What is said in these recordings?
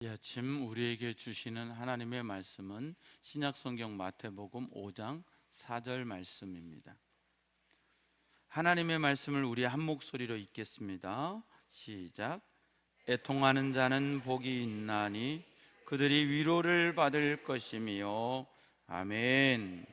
이 아침 우리에게 주시는 하나님의 말씀은 신약성경 마태복음 5장 4절 말씀입니다. 하나님의 말씀을 우리 한 목소리로 읽겠습니다. 시작. 애통하는 자는 복이 있나니 그들이 위로를 받을 것이며. 아멘.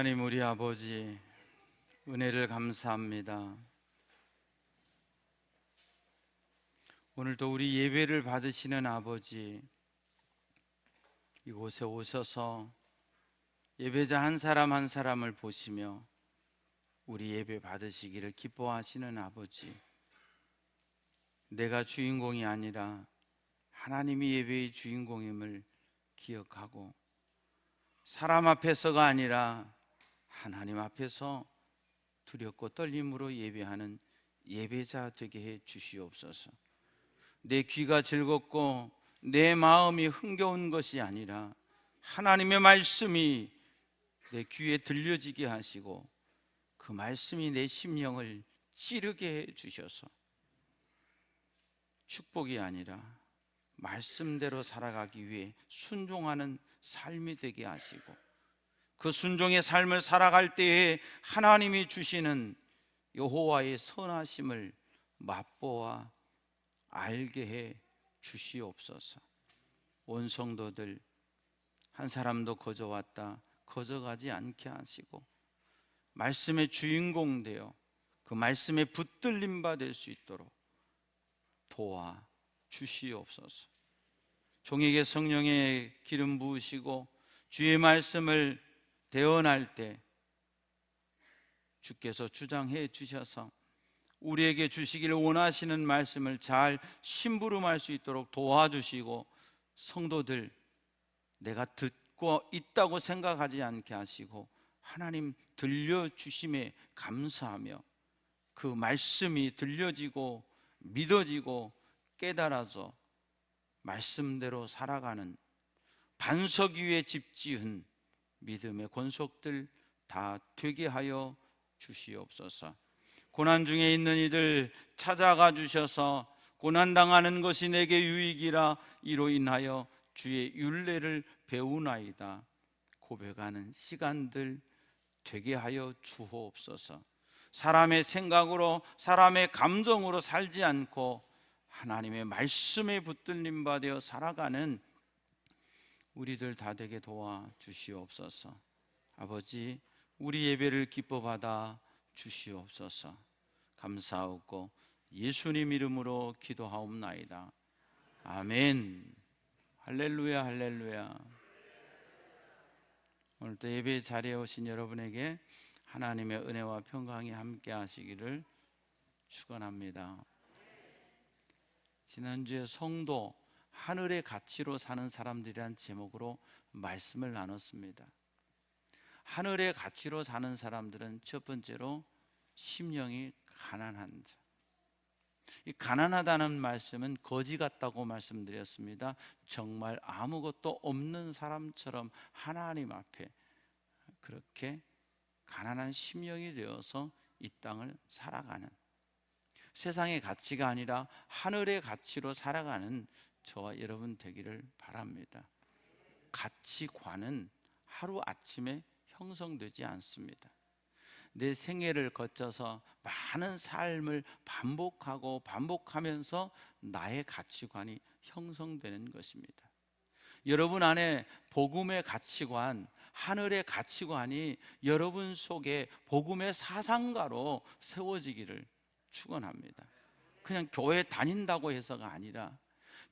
하나님 우리 아버지, 은혜를 감사합니다. 오늘도 우리 예배를 받으시는 아버지, 이곳에 오셔서 예배자 한 사람 한 사람을 보시며 우리 예배 받으시기를 기뻐하시는 아버지, 내가 주인공이 아니라 하나님이 예배의 주인공임을 기억하고 사람 앞에서가 아니라 하나님 앞에서 두렵고 떨림으로 예배하는 예배자 되게 해 주시옵소서. 내 귀가 즐겁고 내 마음이 흥겨운 것이 아니라 하나님의 말씀이 내 귀에 들려지게 하시고 그 말씀이 내 심령을 찌르게 해 주셔서 축복이 아니라 말씀대로 살아가기 위해 순종하는 삶이 되게 하시고 그 순종의 삶을 살아갈 때에 하나님이 주시는 여호와의 선하심을 맛보아 알게 해 주시옵소서. 온 성도들 한 사람도 거저 왔다 거저가지 않게 하시고 말씀의 주인공 되어 그 말씀에 붙들림 받을 수 있도록 도와 주시옵소서. 종에게 성령의 기름 부으시고 주의 말씀을 대언할 때 주께서 주장해 주셔서 우리에게 주시기를 원하시는 말씀을 잘 심부름할 수 있도록 도와주시고 성도들 내가 듣고 있다고 생각하지 않게 하시고 하나님 들려주심에 감사하며 그 말씀이 들려지고 믿어지고 깨달아져 말씀대로 살아가는 반석 위에 집 지은 믿음의 권속들 다 되게 하여 주시옵소서. 고난 중에 있는 이들 찾아가 주셔서 고난당하는 것이 내게 유익이라 이로 인하여 주의 율례를 배우나이다 고백하는 시간들 되게 하여 주옵소서. 사람의 생각으로 사람의 감정으로 살지 않고 하나님의 말씀에 붙들림 받아 살아가는 우리들 다 되게 도와 주시옵소서. 아버지, 우리 예배를 기뻐 받아 주시옵소서. 감사하고 예수님 이름으로 기도하옵나이다. 아멘. 할렐루야, 할렐루야. 오늘도 예배 자리에 오신 여러분에게 하나님의 은혜와 평강이 함께 하시기를 축원합니다. 지난주에 성도 하늘의 가치로 사는 사람들이란 제목으로 말씀을 나눴습니다. 하늘의 가치로 사는 사람들은 첫 번째로 심령이 가난한 자. 이 가난하다는 말씀은 거지 같다고 말씀드렸습니다. 정말 아무것도 없는 사람처럼 하나님 앞에 그렇게 가난한 심령이 되어서 이 땅을 살아가는, 세상의 가치가 아니라 하늘의 가치로 살아가는 저와 여러분 되기를 바랍니다. 가치관은 하루아침에 형성되지 않습니다. 내 생애를 거쳐서 많은 삶을 반복하면서 나의 가치관이 형성되는 것입니다. 여러분 안에 복음의 가치관, 하늘의 가치관이 여러분 속에 복음의 사상가로 세워지기를 축원합니다. 그냥 교회 다닌다고 해서가 아니라,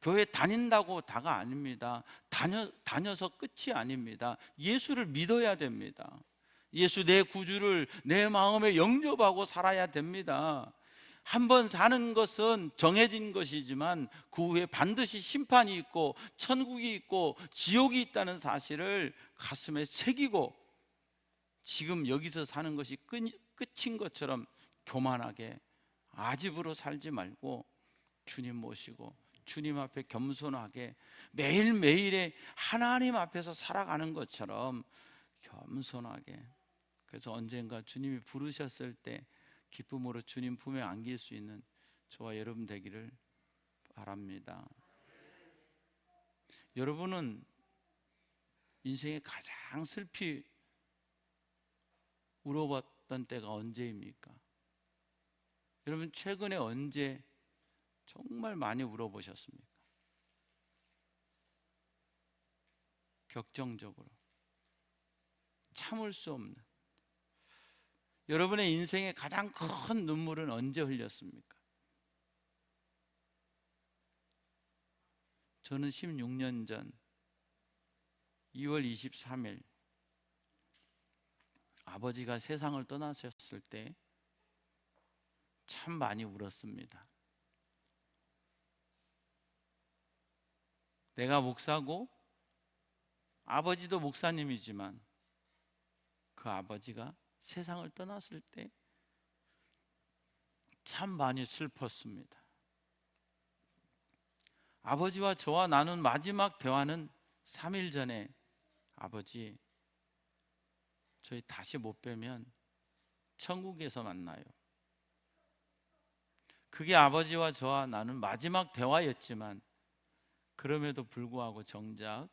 교회 다닌다고 다가 아닙니다. 다녀서 끝이 아닙니다. 예수를 믿어야 됩니다. 예수 내 구주를 내 마음에 영접하고 살아야 됩니다. 한번 사는 것은 정해진 것이지만 그 후에 반드시 심판이 있고 천국이 있고 지옥이 있다는 사실을 가슴에 새기고 지금 여기서 사는 것이 끝인 것처럼 교만하게 아집으로 살지 말고 주님 모시고 주님 앞에 겸손하게 매일매일에 하나님 앞에서 살아가는 것처럼 겸손하게, 그래서 언젠가 주님이 부르셨을 때 기쁨으로 주님 품에 안길 수 있는 저와 여러분 되기를 바랍니다. 여러분은 인생에 가장 슬피 울어봤던 때가 언제입니까? 여러분 최근에 언제 정말 많이 울어보셨습니까? 격정적으로 참을 수 없는, 여러분의 인생의 가장 큰 눈물은 언제 흘렸습니까? 저는 16년 전 2월 23일 아버지가 세상을 떠나셨을 때 참 많이 울었습니다. 내가 목사고 아버지도 목사님이지만 그 아버지가 세상을 떠났을 때 참 많이 슬펐습니다. 아버지와 저와 나눈 마지막 대화는 3일 전에 아버지, 저희 다시 못 뵈면 천국에서 만나요. 그게 아버지와 저와 나눈 마지막 대화였지만 그럼에도 불구하고 정작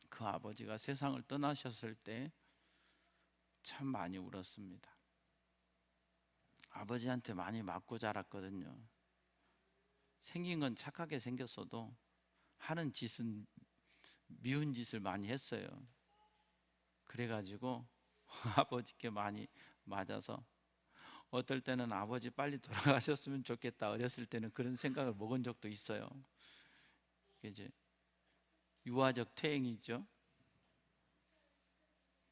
그 아버지가 세상을 떠나셨을 때 참 많이 울었습니다. 아버지한테 많이 맞고 자랐거든요. 생긴 건 착하게 생겼어도 하는 짓은 미운 짓을 많이 했어요. 그래가지고 아버지께 많이 맞아서 어떨 때는 아버지 빨리 돌아가셨으면 좋겠다. 어렸을 때는 그런 생각을 먹은 적도 있어요. 이게 이제 유아적 퇴행이죠.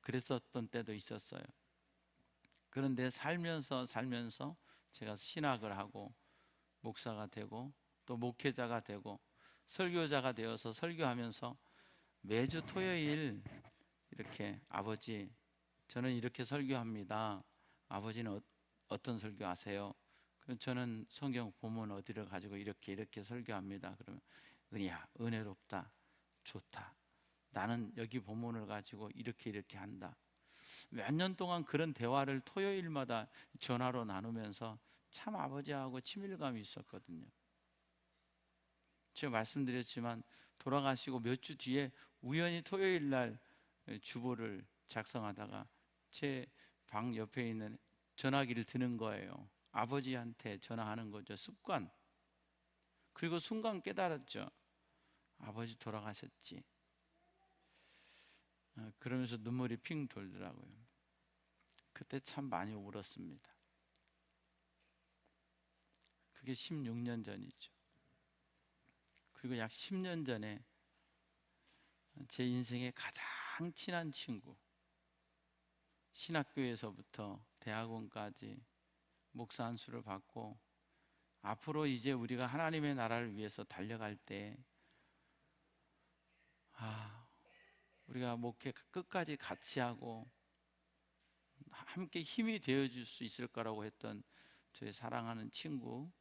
그랬었던 때도 있었어요. 그런데 살면서 제가 신학을 하고 목사가 되고 또 목회자가 되고 설교자가 되어서 설교하면서 매주 토요일 이렇게 아버지 저는 이렇게 설교합니다. 아버지는 어떤 설교하세요? 그럼 저는 성경 본문 어디를 가지고 이렇게 설교합니다. 그러면 은희야 은혜롭다 좋다. 나는 여기 본문을 가지고 이렇게 한다. 몇 년 동안 그런 대화를 토요일마다 전화로 나누면서 참 아버지하고 친밀감이 있었거든요. 제가 말씀드렸지만 돌아가시고 몇 주 뒤에 우연히 토요일 날 주보를 작성하다가 제 방 옆에 있는 전화기를 드는 거예요. 아버지한테 전화하는 거죠. 습관. 그리고 순간 깨달았죠. 아버지 돌아가셨지. 그러면서 눈물이 핑 돌더라고요. 그때 참 많이 울었습니다. 그게 16년 전이죠. 그리고 약 10년 전에 제 인생의 가장 친한 친구, 신학교에서부터 대학원까지 목사 안수를 받고 앞으로 이제 우리가 하나님의 나라를 위해서 달려갈 때 우리가 목회 끝까지 같이 하고 함께 힘이 되어줄 수 있을 거라고 했던 저의 사랑하는 친구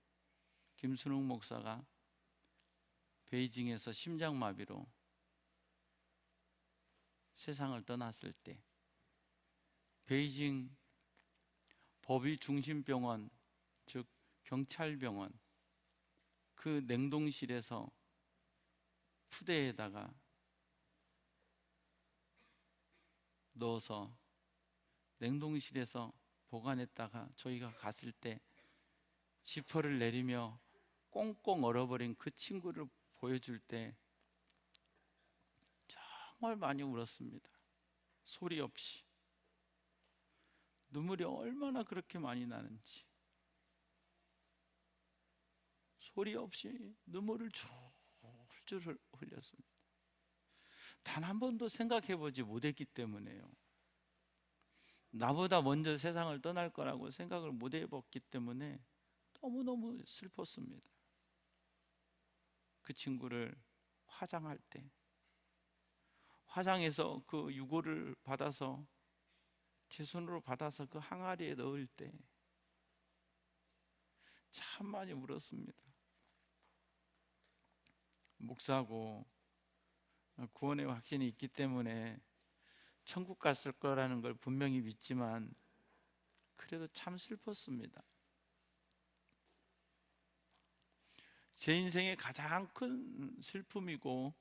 김순웅 목사가 베이징에서 심장마비로 세상을 떠났을 때 베이징 법의 중심병원, 즉 경찰병원 그 냉동실에서 푸대에다가 넣어서 냉동실에서 보관했다가 저희가 갔을 때 지퍼를 내리며 꽁꽁 얼어버린 그 친구를 보여줄 때 정말 많이 울었습니다. 소리 없이. 눈물이 얼마나 그렇게 많이 나는지 소리 없이 눈물을 줄줄 흘렸습니다. 단 한 번도 생각해 보지 못했기 때문에요. 나보다 먼저 세상을 떠날 거라고 생각을 못 해봤기 때문에 너무너무 슬펐습니다. 그 친구를 화장할 때 화장해서 그 유골을 받아서 제 손으로 받아서 그 항아리에 넣을 때 참 많이 울었습니다. 목사고 구원의 확신이 있기 때문에 천국 갔을 거라는 걸 분명히 믿지만 그래도 참 슬펐습니다. 제 인생의 가장 큰 슬픔이고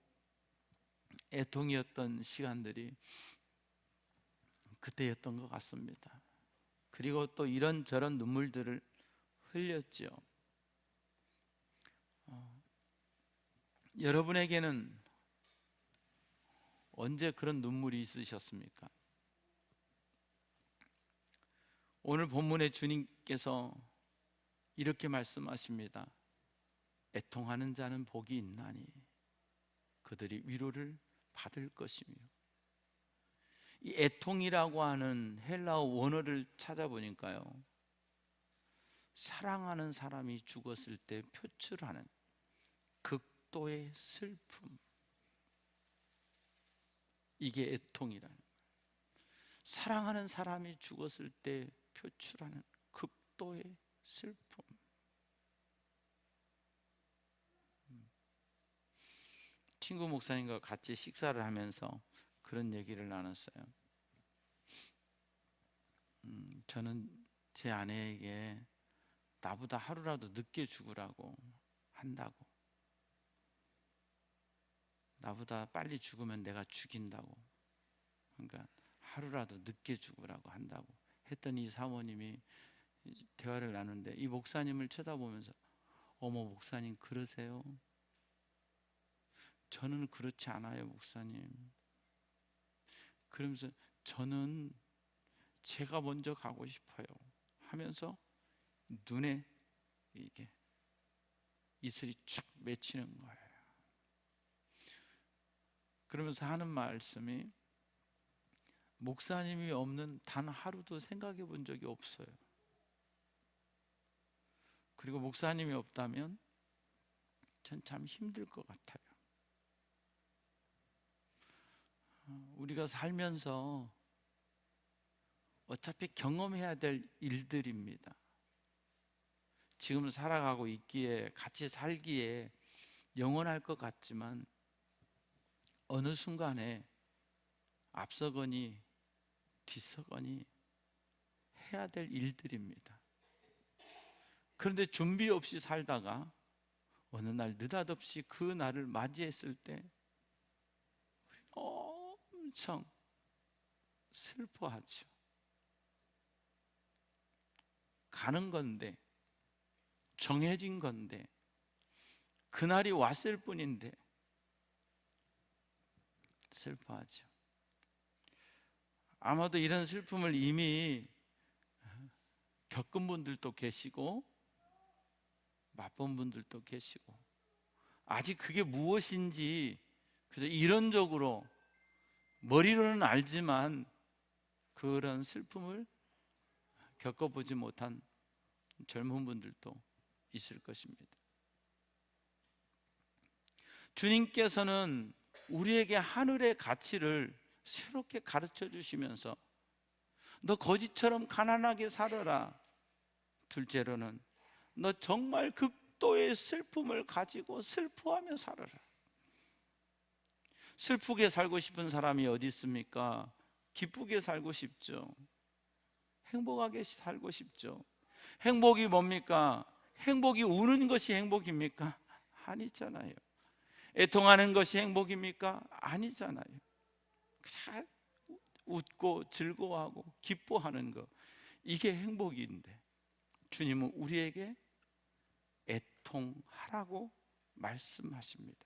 애통이었던 시간들이 그때였던 것 같습니다. 그리고 또 이런저런 눈물들을 흘렸죠. 여러분에게는 언제 그런 눈물이 있으셨습니까? 오늘 본문의 주님께서 이렇게 말씀하십니다. 애통하는 자는 복이 있나니 그들이 위로를 받을 것이며 이 애통이라고 하는 헬라어 원어를 찾아보니까요 사랑하는 사람이 죽었을 때 표출하는 극도의 슬픔 이게 애통이라는 거예요. 사랑하는 사람이 죽었을 때 표출하는 극도의 슬픔. 친구 목사님과 같이 식사를 하면서 그런 얘기를 나눴어요. 저는 제 아내에게 나보다 하루라도 늦게 죽으라고 한다고. 나보다 빨리 죽으면 내가 죽인다고. 그러니까 하루라도 늦게 죽으라고 한다고 했더니 사모님이 대화를 나누는데 이 목사님을 쳐다보면서 어머 목사님 그러세요? 저는 그렇지 않아요 목사님. 그러면서 저는 제가 먼저 가고 싶어요 하면서 눈에 이게 이슬이 쫙 맺히는 거예요. 그러면서 하는 말씀이, 목사님이 없는 단 하루도 생각해 본 적이 없어요. 그리고 목사님이 없다면 전 참 힘들 것 같아요. 우리가 살면서 어차피 경험해야 될 일들입니다. 지금 살아가고 있기에, 같이 살기에 영원할 것 같지만 어느 순간에 앞서거니 뒤서거니 해야 될 일들입니다. 그런데 준비 없이 살다가 어느 날 느닷없이 그 날을 맞이했을 때 엄청 슬퍼하죠. 가는 건데, 정해진 건데, 그날이 왔을 뿐인데 슬퍼하죠. 아마도 이런 슬픔을 이미 겪은 분들도 계시고 맛본 분들도 계시고, 아직 그게 무엇인지 그래서 이론적으로 머리로는 알지만 그런 슬픔을 겪어보지 못한 젊은 분들도 있을 것입니다. 주님께서는 우리에게 하늘의 가치를 새롭게 가르쳐 주시면서, 너 거지처럼 가난하게 살아라. 둘째로는 너 정말 극도의 슬픔을 가지고 슬퍼하며 살아라. 슬프게 살고 싶은 사람이 어디 있습니까? 기쁘게 살고 싶죠. 행복하게 살고 싶죠. 행복이 뭡니까? 행복이 우는 것이 행복입니까? 아니잖아요. 애통하는 것이 행복입니까? 아니잖아요. 잘 웃고 즐거워하고 기뻐하는 것, 이게 행복인데 주님은 우리에게 애통하라고 말씀하십니다.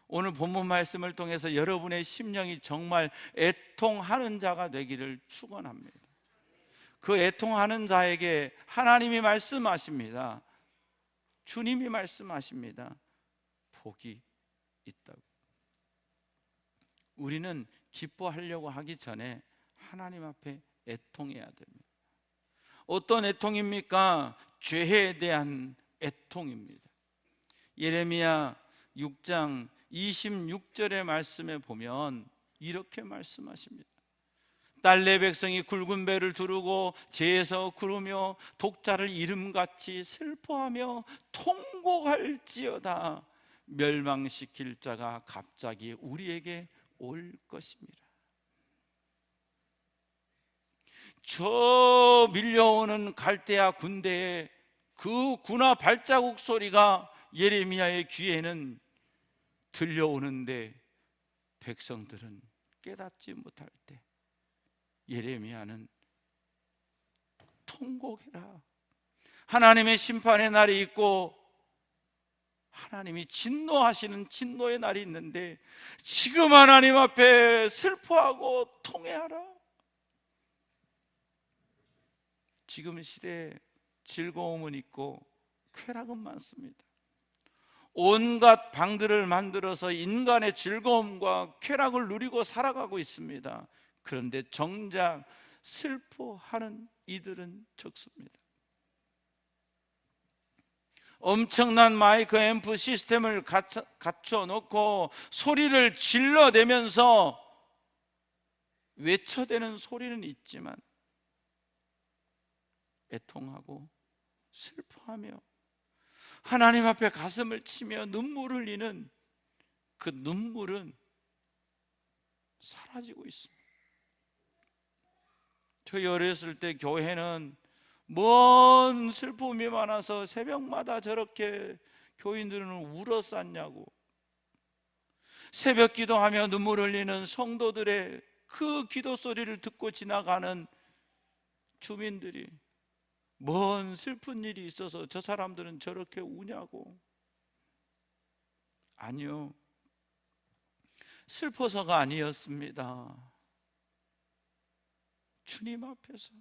오늘 본문 말씀을 통해서 여러분의 심령이 정말 애통하는 자가 되기를 축원합니다. 그 애통하는 자에게 하나님이 말씀하십니다. 주님이 말씀하십니다. 복이 있다고. 우리는 기뻐하려고 하기 전에 하나님 앞에 애통해야 됩니다. 어떤 애통입니까? 죄에 대한 애통입니다. 예레미야 6장 26절의 말씀에 보면 이렇게 말씀하십니다. 딸 내 백성이 굵은 배를 두르고 죄에서 구르며 독자를 이름같이 슬퍼하며 통곡할지어다. 멸망시킬 자가 갑자기 우리에게 올 것입니다. 저 밀려오는 갈대아 군대의 그 군화 발자국 소리가 예레미야의 귀에는 들려오는데 백성들은 깨닫지 못할 때 예레미야는 통곡해라. 하나님의 심판의 날이 있고 하나님이 진노하시는 진노의 날이 있는데 지금 하나님 앞에 슬퍼하고 통회하라. 지금 시대에 즐거움은 있고 쾌락은 많습니다. 온갖 방들을 만들어서 인간의 즐거움과 쾌락을 누리고 살아가고 있습니다. 그런데 정작 슬퍼하는 이들은 적습니다. 엄청난 마이크 앰프 시스템을 갖춰 놓고 소리를 질러대면서 외쳐대는 소리는 있지만 애통하고 슬퍼하며 하나님 앞에 가슴을 치며 눈물을 흘리는 그 눈물은 사라지고 있습니다. 저희 어렸을 때 교회는 뭔 슬픔이 많아서 새벽마다 저렇게 교인들은 울었었냐고. 새벽 기도하며 눈물 흘리는 성도들의 그 기도 소리를 듣고 지나가는 주민들이 뭔 슬픈 일이 있어서 저 사람들은 저렇게 우냐고. 아니요, 슬퍼서가 아니었습니다. 주님 앞에서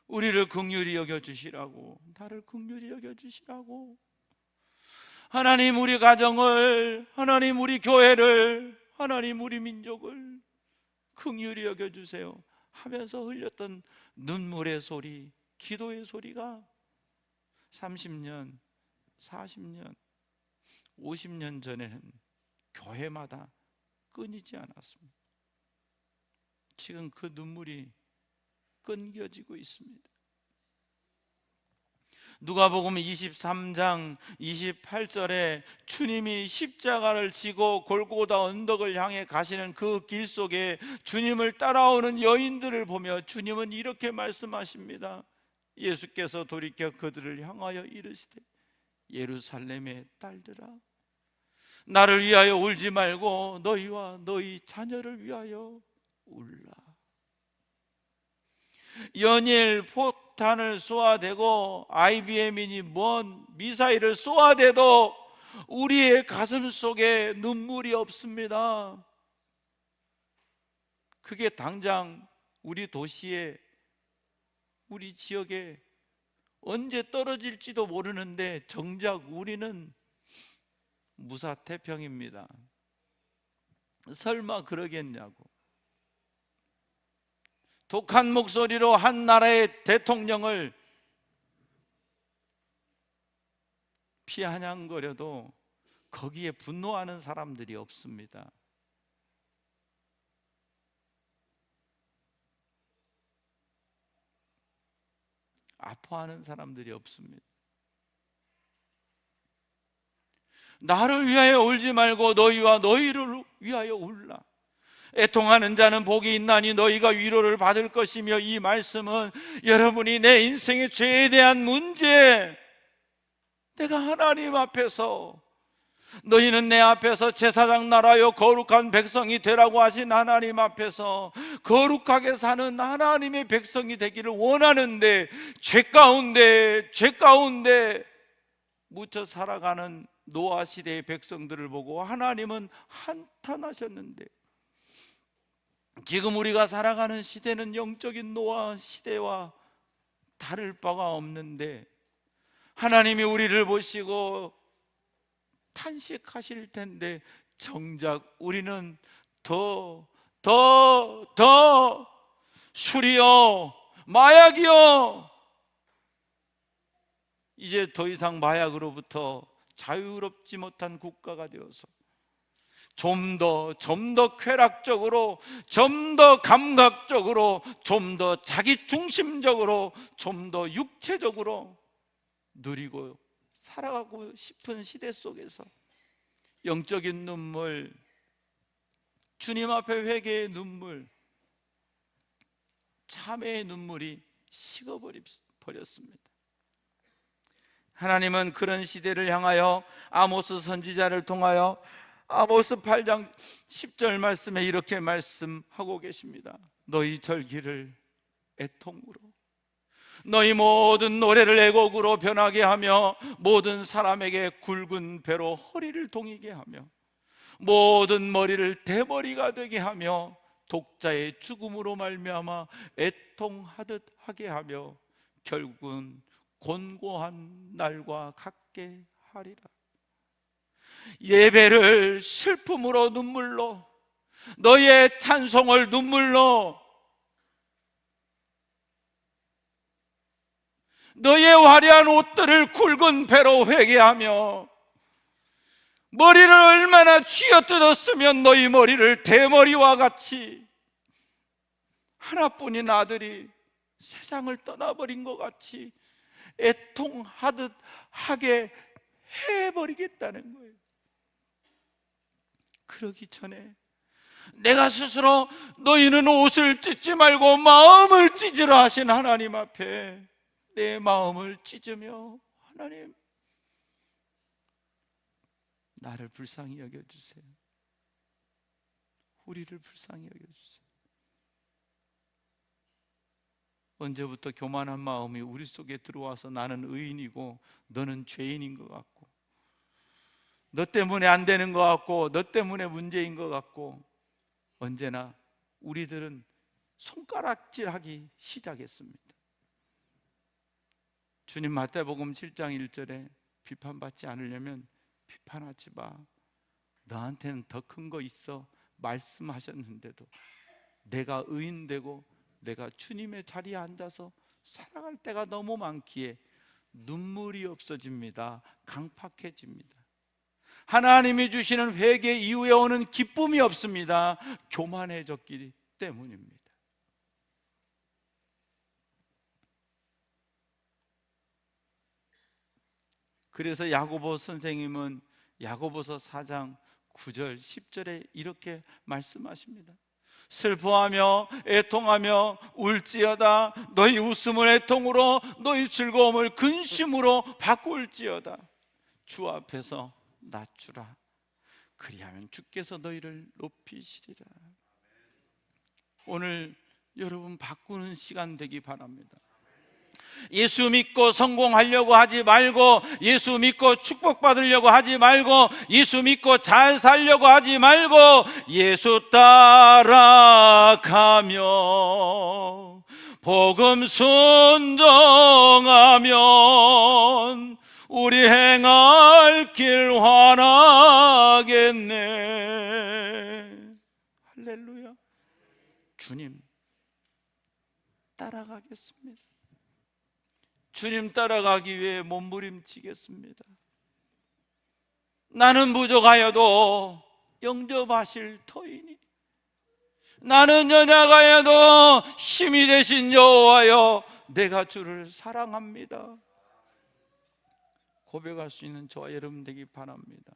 우리를 긍휼히 여겨주시라고, 나를 긍휼히 여겨주시라고, 하나님 우리 가정을, 하나님 우리 교회를, 하나님 우리 민족을 긍휼히 여겨주세요 하면서 흘렸던 눈물의 소리, 기도의 소리가 30년, 40년, 50년 전에는 교회마다 끊이지 않았습니다. 지금 그 눈물이 끊겨지고 있습니다. 누가복음 23장 28절에 주님이 십자가를 지고 골고다 언덕을 향해 가시는 그 길 속에 주님을 따라오는 여인들을 보며 주님은 이렇게 말씀하십니다. 예수께서 돌이켜 그들을 향하여 이르시되 예루살렘의 딸들아, 나를 위하여 울지 말고 너희와 너희 자녀를 위하여 울라. 연일 폭탄을 쏘아대고 IBM이니 뭔 미사일을 쏘아대도 우리의 가슴 속에 눈물이 없습니다. 그게 당장 우리 도시에, 우리 지역에 언제 떨어질지도 모르는데 정작 우리는 무사태평입니다. 설마 그러겠냐고. 독한 목소리로 한 나라의 대통령을 피아냥거려도 거기에 분노하는 사람들이 없습니다. 아파하는 사람들이 없습니다. 나를 위하여 울지 말고 너희와 너희를 위하여 울라. 애통하는 자는 복이 있나니 너희가 위로를 받을 것이며, 이 말씀은 여러분이 내 인생의 죄에 대한 문제, 내가 하나님 앞에서, 너희는 내 앞에서 제사장 나라요 거룩한 백성이 되라고 하신 하나님 앞에서 거룩하게 사는 하나님의 백성이 되기를 원하는데 죄 가운데 묻혀 살아가는 노아 시대의 백성들을 보고 하나님은 한탄하셨는데, 지금 우리가 살아가는 시대는 영적인 노아 시대와 다를 바가 없는데 하나님이 우리를 보시고 탄식하실 텐데 정작 우리는 더 술이요, 마약이요, 이제 더 이상 마약으로부터 자유롭지 못한 국가가 되어서 좀 더 쾌락적으로, 좀 더 감각적으로, 좀 더 자기중심적으로, 좀 더 육체적으로 누리고 살아가고 싶은 시대 속에서 영적인 눈물, 주님 앞에 회개의 눈물, 참회의 눈물이 식어버렸습니다. 하나님은 그런 시대를 향하여 아모스 선지자를 통하여 아모스 8장 10절 말씀에 이렇게 말씀하고 계십니다. 너희 절기를 애통으로, 너희 모든 노래를 애곡으로 변하게 하며 모든 사람에게 굵은 배로 허리를 동이게 하며 모든 머리를 대머리가 되게 하며 독자의 죽음으로 말미암아 애통하듯 하게 하며 결국은 곤고한 날과 같게 하리라. 예배를 슬픔으로, 눈물로, 너의 찬송을 눈물로, 너의 화려한 옷들을 굵은 배로 회개하며 머리를 얼마나 쥐어뜯었으면 너희 머리를 대머리와 같이, 하나뿐인 아들이 세상을 떠나버린 것 같이 애통하듯 하게 해버리겠다는 거예요. 그러기 전에 내가 스스로 너희는 옷을 찢지 말고 마음을 찢으라 하신 하나님 앞에 내 마음을 찢으며, 하나님 나를 불쌍히 여겨주세요. 우리를 불쌍히 여겨주세요. 언제부터 교만한 마음이 우리 속에 들어와서 나는 의인이고 너는 죄인인 것 같고, 너 때문에 안 되는 것 같고, 너 때문에 문제인 것 같고, 언제나 우리들은 손가락질하기 시작했습니다. 주님 마태복음 7장 1절에 비판받지 않으려면 비판하지 마. 너한테는 더 큰 거 있어 말씀하셨는데도 내가 의인되고 내가 주님의 자리에 앉아서 살아갈 때가 너무 많기에 눈물이 없어집니다. 강팍해집니다. 하나님이 주시는 회개 이후에 오는 기쁨이 없습니다. 교만해졌기 때문입니다. 그래서 야고보 선생님은 야고보서 4장 9절 10절에 이렇게 말씀하십니다. 슬퍼하며 애통하며 울지어다. 너희 웃음을 애통으로 너희 즐거움을 근심으로 바꿀지어다. 주 앞에서 낮추라. 그리하면 주께서 너희를 높이시리라. 오늘 여러분 바꾸는 시간 되기 바랍니다. 예수 믿고 성공하려고 하지 말고, 예수 믿고 축복받으려고 하지 말고, 예수 믿고 잘 살려고 하지 말고, 예수 따라가며 복음 순종하면 우리 행할 길 환하겠네. 할렐루야. 주님 따라가겠습니다. 주님 따라가기 위해 몸부림치겠습니다. 나는 부족하여도 영접하실 터이니, 나는 연약하여도 힘이 되신 여호와여 내가 주를 사랑합니다. 고백할 수 있는 저와 여러분 되기 바랍니다.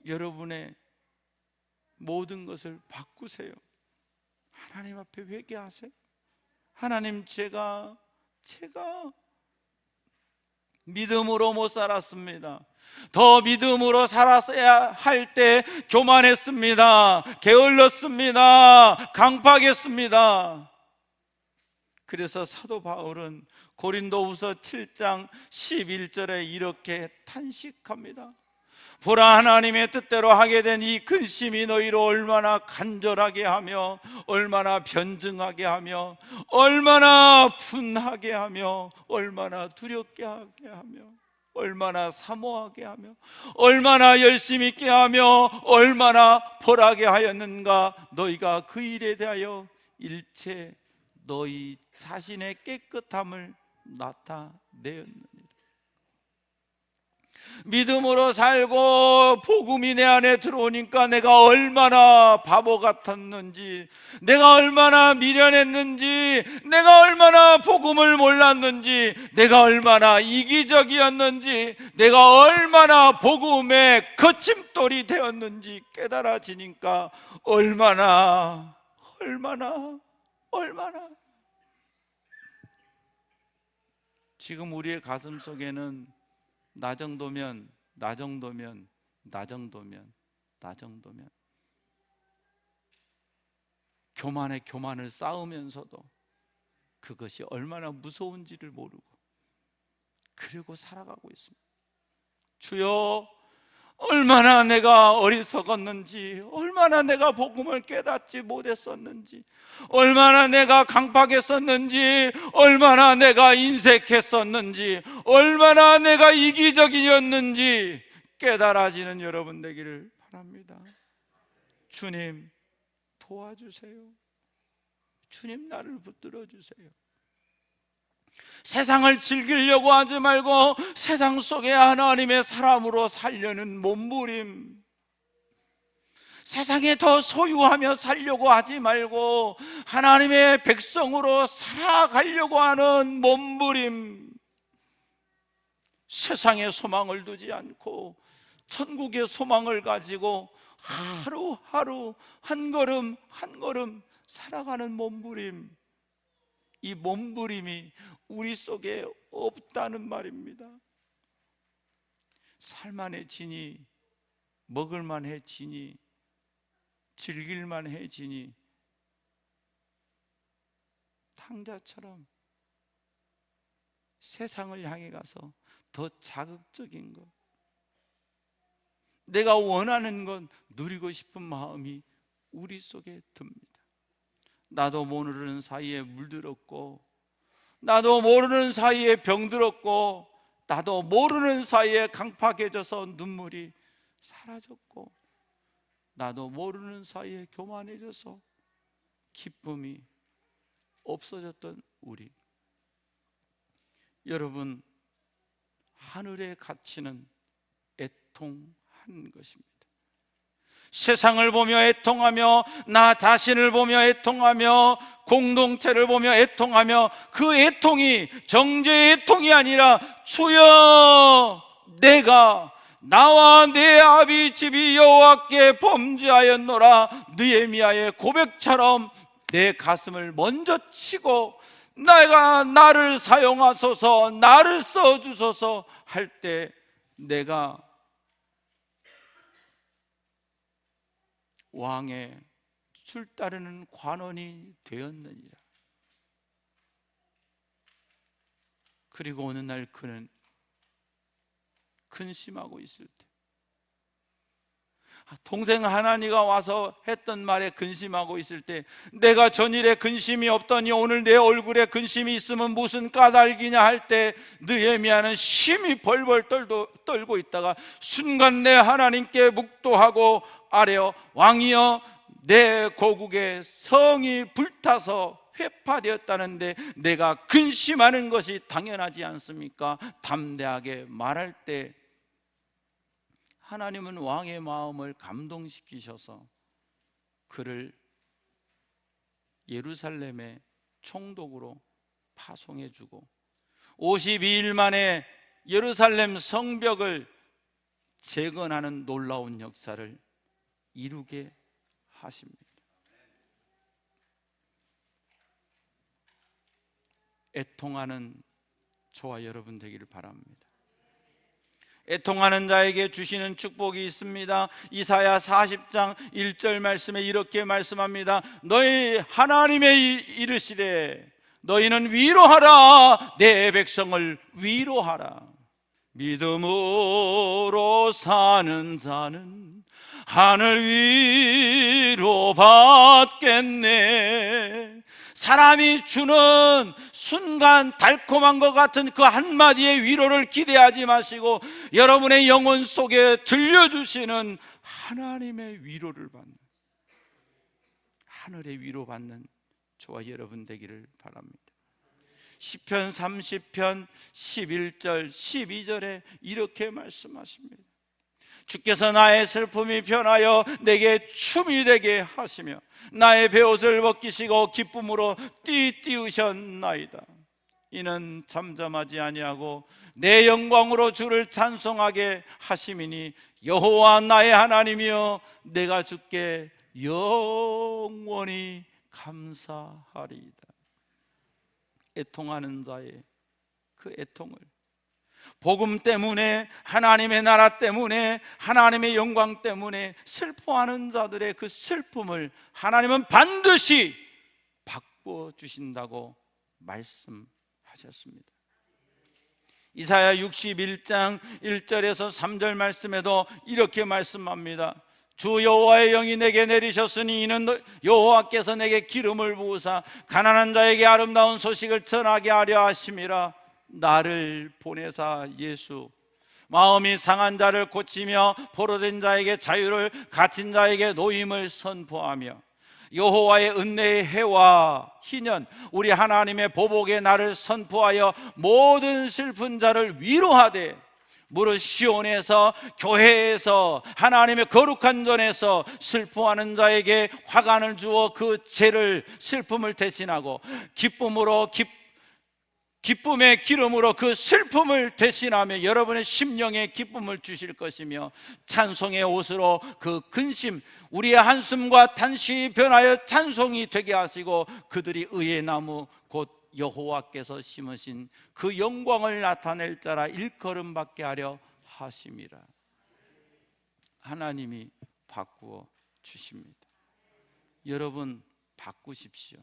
여러분의 모든 것을 바꾸세요. 하나님 앞에 회개하세요. 하나님, 제가 믿음으로 못 살았습니다. 더 믿음으로 살았어야 할 때 교만했습니다. 게을렀습니다. 강팍했습니다. 그래서 사도 바울은 고린도후서 7장 11절에 이렇게 탄식합니다. 보라, 하나님의 뜻대로 하게 된 이 근심이 너희로 얼마나 간절하게 하며 얼마나 변증하게 하며 얼마나 분하게 하며 얼마나 두렵게 하게 하며 얼마나 사모하게 하며 얼마나 열심히 있게 하며 얼마나 벌하게 하였는가. 너희가 그 일에 대하여 일체 너희 자신의 깨끗함을 나타내었느니라. 믿음으로 살고 복음이 내 안에 들어오니까 내가 얼마나 바보 같았는지, 내가 얼마나 미련했는지, 내가 얼마나 복음을 몰랐는지, 내가 얼마나 이기적이었는지, 내가 얼마나 복음의 거침돌이 되었는지 깨달아지니까 얼마나 지금 우리의 가슴 속에는 나 정도면 교만을 쌓으면서도 그것이 얼마나 무서운지를 모르고 그러고 살아가고 있습니다. 주여, 얼마나 내가 어리석었는지, 얼마나 내가 복음을 깨닫지 못했었는지, 얼마나 내가 강팍했었는지, 얼마나 내가 인색했었는지, 얼마나 내가 이기적이었는지 깨달아지는 여러분 되기를 바랍니다. 주님 도와주세요. 주님 나를 붙들어 주세요. 세상을 즐기려고 하지 말고 세상 속에 하나님의 사람으로 살려는 몸부림, 세상에 더 소유하며 살려고 하지 말고 하나님의 백성으로 살아가려고 하는 몸부림, 세상에 소망을 두지 않고 천국의 소망을 가지고 하루하루 한 걸음 한 걸음 살아가는 몸부림, 이 몸부림이 우리 속에 없다는 말입니다. 살만해지니, 먹을만해지니, 즐길만해지니 탕자처럼 세상을 향해 가서 더 자극적인 것, 내가 원하는 건 누리고 싶은 마음이 우리 속에 듭니다. 나도 모르는 사이에 물들었고, 나도 모르는 사이에 병들었고, 나도 모르는 사이에 강팍해져서 눈물이 사라졌고, 나도 모르는 사이에 교만해져서 기쁨이 없어졌던 우리. 여러분, 하늘의 가치는 애통한 것입니다. 세상을 보며 애통하며, 나 자신을 보며 애통하며, 공동체를 보며 애통하며, 그 애통이 정죄의 애통이 아니라 주여 내가 나와 내 아비 집이 여호와께 범죄하였노라, 느헤미야의 고백처럼 내 가슴을 먼저 치고 내가 나를 사용하소서, 나를 써주소서 할 때 내가 왕의 줄 따르는 관원이 되었느니라. 그리고 어느 날 그는 근심하고 있을 때, 동생 하나니가 와서 했던 말에 근심하고 있을 때, 내가 전일에 근심이 없더니 오늘 내 얼굴에 근심이 있으면 무슨 까닭이냐 할 때, 느헤미야는 심히 벌벌 떨고 있다가 순간 내 하나님께 묵도하고 아뢰어, 왕이여 내 고국의 성이 불타서 회파되었다는데 내가 근심하는 것이 당연하지 않습니까? 담대하게 말할 때 하나님은 왕의 마음을 감동시키셔서 그를 예루살렘의 총독으로 파송해주고 52일 만에 예루살렘 성벽을 재건하는 놀라운 역사를 이루게 하십니다. 애통하는 저와 여러분 되기를 바랍니다. 애통하는 자에게 주시는 축복이 있습니다. 이사야 40장 1절 말씀에 이렇게 말씀합니다. 너희 하나님의 이르시되 너희는 위로하라, 내 백성을 위로하라. 믿음으로 사는 자는 하늘 위로 받겠네. 사람이 주는 순간 달콤한 것 같은 그 한마디의 위로를 기대하지 마시고 여러분의 영혼 속에 들려주시는 하나님의 위로를 받는, 하늘의 위로받는 저와 여러분 되기를 바랍니다. 시편 30편 11절 12절에 이렇게 말씀하십니다. 주께서 나의 슬픔이 변하여 내게 춤이 되게 하시며 나의 베옷을 벗기시고 기쁨으로 띠띠우셨나이다. 이는 잠잠하지 아니하고 내 영광으로 주를 찬송하게 하심이니 여호와 나의 하나님이여 내가 주께 영원히 감사하리이다. 애통하는 자의 그 애통을, 복음 때문에, 하나님의 나라 때문에, 하나님의 영광 때문에 슬퍼하는 자들의 그 슬픔을 하나님은 반드시 바꿔 주신다고 말씀하셨습니다. 이사야 61장 1절에서 3절 말씀에도 이렇게 말씀합니다. 주 여호와의 영이 내게 내리셨으니 이는 여호와께서 내게 기름을 부으사 가난한 자에게 아름다운 소식을 전하게 하려 하심이라. 나를 보내사 예수 마음이 상한 자를 고치며 포로된 자에게 자유를, 갇힌 자에게 노임을 선포하며 여호와의 은혜의 해와 희년, 우리 하나님의 보복의 날을 선포하여 모든 슬픈 자를 위로하되 무릇 시온에서, 교회에서, 하나님의 거룩한 전에서 슬퍼하는 자에게 화관을 주어 그 죄를, 슬픔을 대신하고 기쁨의 기름으로 그 슬픔을 대신하며 여러분의 심령에 기쁨을 주실 것이며 찬송의 옷으로 그 근심, 우리의 한숨과 탄식이 변하여 찬송이 되게 하시고 그들이 의의 나무 곧 여호와께서 심으신 그 영광을 나타낼 자라 일컬음 받게 하려 하심이라. 하나님이 바꾸어 주십니다. 여러분 바꾸십시오.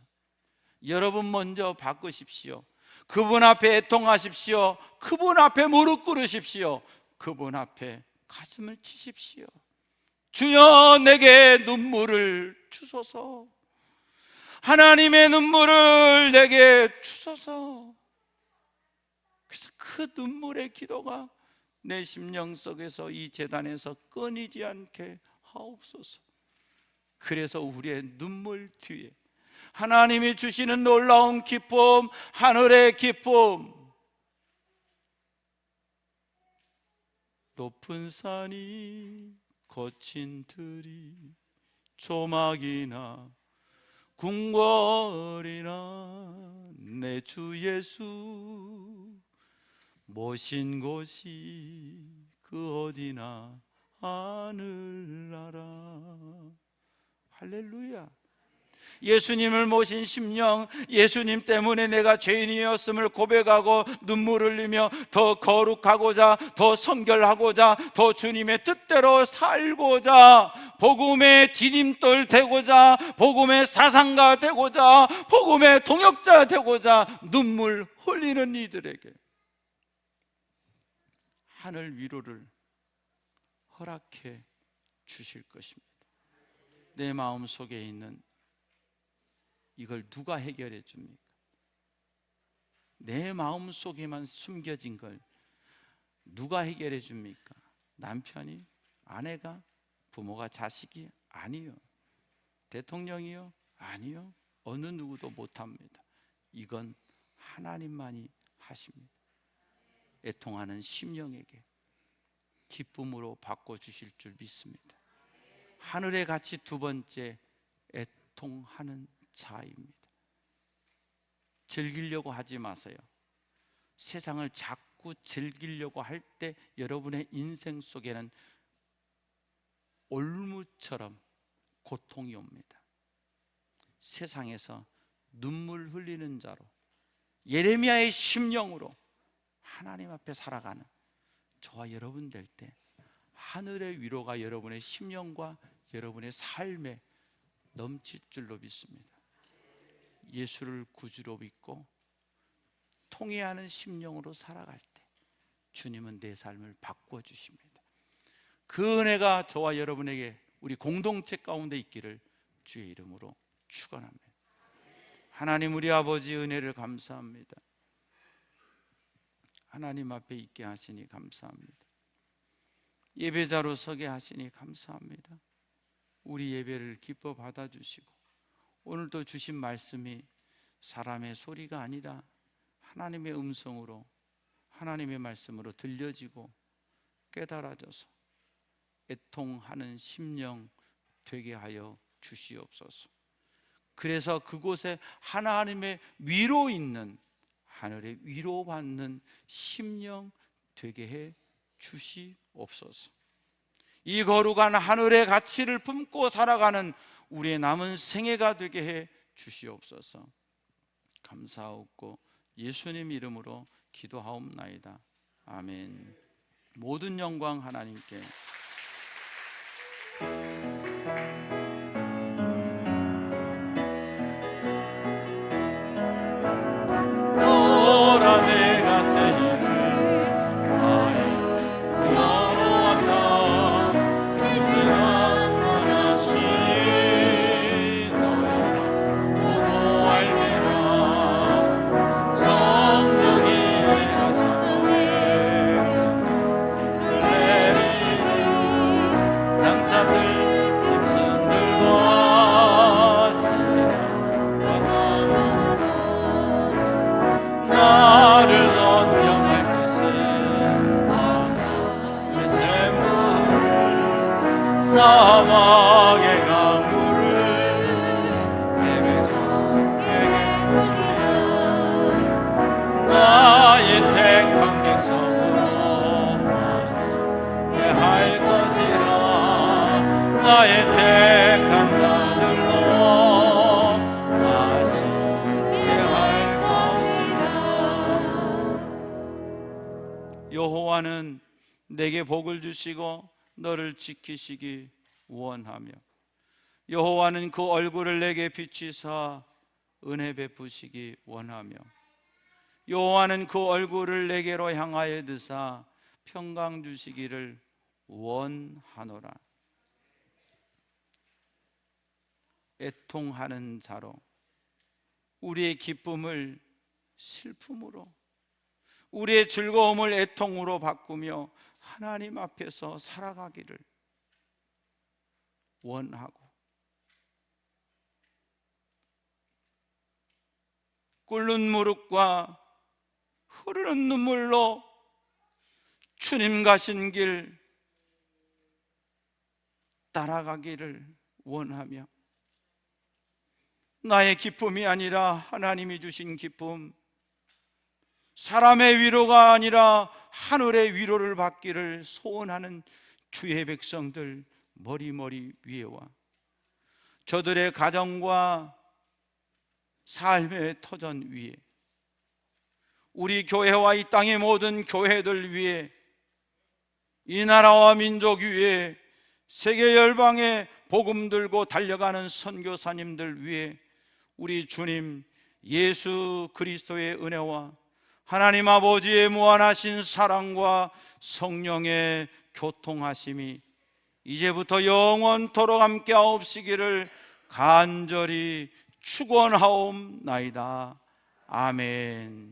여러분 먼저 바꾸십시오. 그분 앞에 애통하십시오. 그분 앞에 무릎 꿇으십시오. 그분 앞에 가슴을 치십시오. 주여 내게 눈물을 주소서. 하나님의 눈물을 내게 주소서. 그래서 그 눈물의 기도가 내 심령 속에서 이 제단에서 끊이지 않게 하옵소서. 그래서 우리의 눈물 뒤에 하나님이 주시는 놀라운 기쁨, 하늘의 기쁨, 높은 산이 거친 들이 조막이나 궁궐이나 내 주 예수 모신 곳이 그 어디나 하늘나라. 할렐루야. 예수님을 모신 심령, 예수님 때문에 내가 죄인이었음을 고백하고 눈물 흘리며 더 거룩하고자, 더 성결하고자, 더 주님의 뜻대로 살고자, 복음의 디딤돌 되고자, 복음의 사상가 되고자, 복음의 동역자 되고자 눈물 흘리는 이들에게 하늘 위로를 허락해 주실 것입니다. 내 마음 속에 있는 이걸 누가 해결해 줍니까? 내 마음 속에만 숨겨진 걸 누가 해결해 줍니까? 남편이? 아내가? 부모가? 자식이? 아니요. 대통령이요? 아니요. 어느 누구도 못합니다. 이건 하나님만이 하십니다. 애통하는 심령에게 기쁨으로 바꿔주실 줄 믿습니다. 하늘의 가치 두 번째, 애통하는 자입니다. 즐기려고 하지 마세요. 세상을 자꾸 즐기려고 할 때 여러분의 인생 속에는 올무처럼 고통이 옵니다. 세상에서 눈물 흘리는 자로, 예레미야의 심령으로 하나님 앞에 살아가는 저와 여러분 될 때 하늘의 위로가 여러분의 심령과 여러분의 삶에 넘칠 줄로 믿습니다. 예수를 구주로 믿고 통회하는 심령으로 살아갈 때 주님은 내 삶을 바꿔주십니다. 그 은혜가 저와 여러분에게 우리 공동체 가운데 있기를 주의 이름으로 축원합니다. 하나님 우리 아버지 은혜를 감사합니다. 하나님 앞에 있게 하시니 감사합니다. 예배자로 서게 하시니 감사합니다. 우리 예배를 기뻐 받아주시고 오늘도 주신 말씀이 사람의 소리가 아니라 하나님의 음성으로, 하나님의 말씀으로 들려지고 깨달아져서 애통하는 심령 되게 하여 주시옵소서. 그래서 그곳에 하나님의 위로 있는, 하늘의 위로받는 심령 되게 해 주시옵소서. 이 거룩한 하늘의 가치를 품고 살아가는 우리의 남은 생애가 되게 해 주시옵소서. 감사하옵고 예수님 이름으로 기도하옵나이다. 아멘. 모든 영광 하나님께. 사막의 강물을 내뱉어 내게 주시리라. 나의 택한 백성으로 할 것이라. 나의 택한 자들로 할 것이라. 여호와는 내게 복을 주시고 너를 지키시기 원하며 여호와는 그 얼굴을 내게 비추사 은혜 베푸시기 원하며 여호와는 그 얼굴을 내게로 향하여 드사 평강 주시기를 원하노라. 애통하는 자로, 우리의 기쁨을 슬픔으로, 우리의 즐거움을 애통으로 바꾸며 하나님 앞에서 살아가기를 원하고, 꿇는 무릎과 흐르는 눈물로 주님 가신 길 따라가기를 원하며, 나의 기쁨이 아니라 하나님이 주신 기쁨, 사람의 위로가 아니라 하늘의 위로를 받기를 소원하는 주의 백성들 머리 위에와 저들의 가정과 삶의 터전 위에, 우리 교회와 이 땅의 모든 교회들 위에, 이 나라와 민족 위에, 세계 열방에 복음 들고 달려가는 선교사님들 위에 우리 주님 예수 그리스도의 은혜와 하나님 아버지의 무한하신 사랑과 성령의 교통하심이 이제부터 영원토록 함께 하옵시기를 간절히 축원하옵나이다. 아멘.